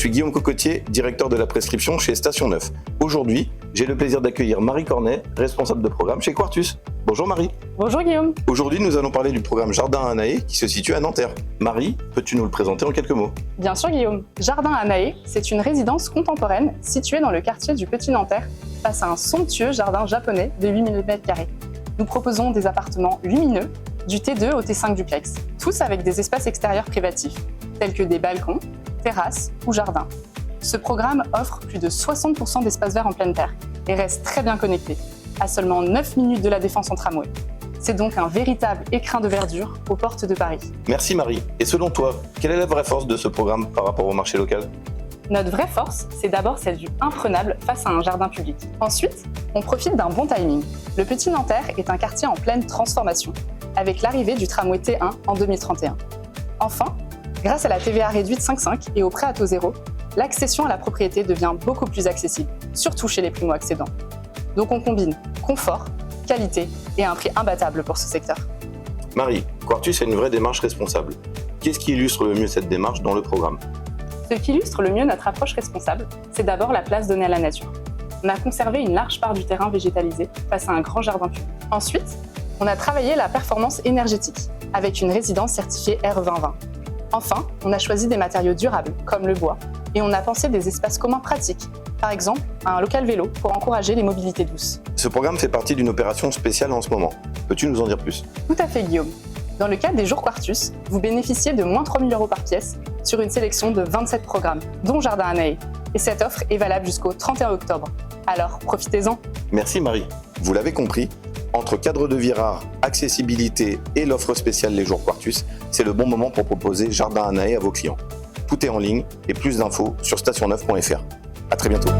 suis Guillaume Cocotier, directeur de la prescription chez Station 9. Aujourd'hui, j'ai le plaisir d'accueillir Marie Cornet, responsable de programme chez Quartus. Bonjour Marie. Bonjour Guillaume. Aujourd'hui, nous allons parler du programme Jardin à Naé qui se situe à Nanterre. Marie, peux-tu nous le présenter en quelques mots? Bien sûr Guillaume. Jardin à Naé, c'est une résidence contemporaine située dans le quartier du Petit Nanterre face à un somptueux jardin japonais de 8000 m². Nous proposons des appartements lumineux, du T2 au T5 duplex, tous avec des espaces extérieurs privatifs, tels que des balcons, terrasses ou jardins. Ce programme offre plus de 60% d'espaces verts en pleine terre et reste très bien connecté, à seulement 9 minutes de la Défense en tramway. C'est donc un véritable écrin de verdure aux portes de Paris. Merci Marie. Et selon toi, quelle est la vraie force de ce programme par rapport au marché local? Notre vraie force, c'est d'abord celle du imprenable face à un jardin public. Ensuite, on profite d'un bon timing. Le Petit Nanterre est un quartier en pleine transformation, avec l'arrivée du tramway T1 en 2031. Enfin, grâce à la TVA réduite 5,5 et au prêt à taux zéro, l'accession à la propriété devient beaucoup plus accessible, surtout chez les primo-accédants. Donc on combine confort, qualité et un prix imbattable pour ce secteur. Marie, Quartus a une vraie démarche responsable. Qu'est-ce qui illustre le mieux cette démarche dans le programme? Ce qui illustre le mieux notre approche responsable, c'est d'abord la place donnée à la nature. On a conservé une large part du terrain végétalisé face à un grand jardin public. Ensuite, on a travaillé la performance énergétique avec une résidence certifiée R2020. Enfin, on a choisi des matériaux durables comme le bois et on a pensé des espaces communs pratiques, par exemple un local vélo pour encourager les mobilités douces. Ce programme fait partie d'une opération spéciale en ce moment. Peux-tu nous en dire plus? Tout à fait Guillaume. Dans le cadre des jours Quartus, vous bénéficiez de moins 3 000 € par pièce sur une sélection de 27 programmes, dont Jardin à Naé. Et cette offre est valable jusqu'au 31 octobre. Alors profitez-en. Merci Marie. Vous l'avez compris, entre cadre de vie rare, accessibilité et l'offre spéciale les jours Quartus, c'est le bon moment pour proposer Jardin à Naé à vos clients. Tout est en ligne et plus d'infos sur station9.fr. À très bientôt.